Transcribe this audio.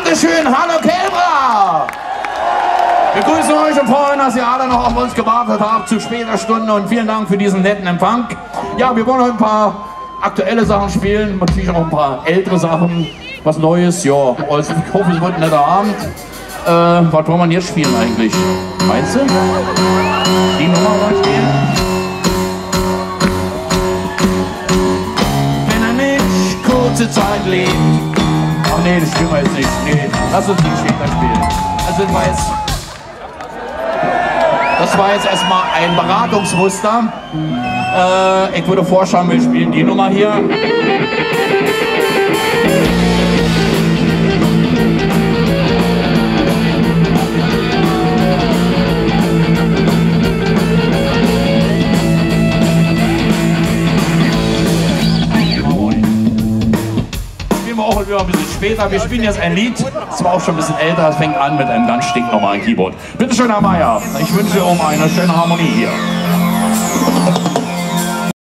Dankeschön, hallo Kälber! Wir grüßen euch und freuen, dass ihr alle noch auf uns gewartet habt zu später Stunde und vielen Dank für diesen netten Empfang. Ja, wir wollen heute ein paar aktuelle Sachen spielen, natürlich auch ein paar ältere Sachen, was Neues. Ja, also ich hoffe, es wird ein netter Abend. Was wollen wir jetzt spielen eigentlich? Meinst du? Die Nummer wollen wir spielen? Wenn er nicht kurze Zeit lebt. Ach nee, das spielen wir jetzt nicht. Nee, lass uns die später spielen. Also das war jetzt erstmal ein Beratungsmuster. Ich würde vorschlagen, wir spielen die Nummer hier. Auch ein bisschen später. Wir spielen jetzt ein Lied, das war auch schon ein bisschen älter, es fängt an mit einem ganz stinknormalen Keyboard. Bitte schön, Herr Meier, ich wünsche um eine schöne Harmonie hier.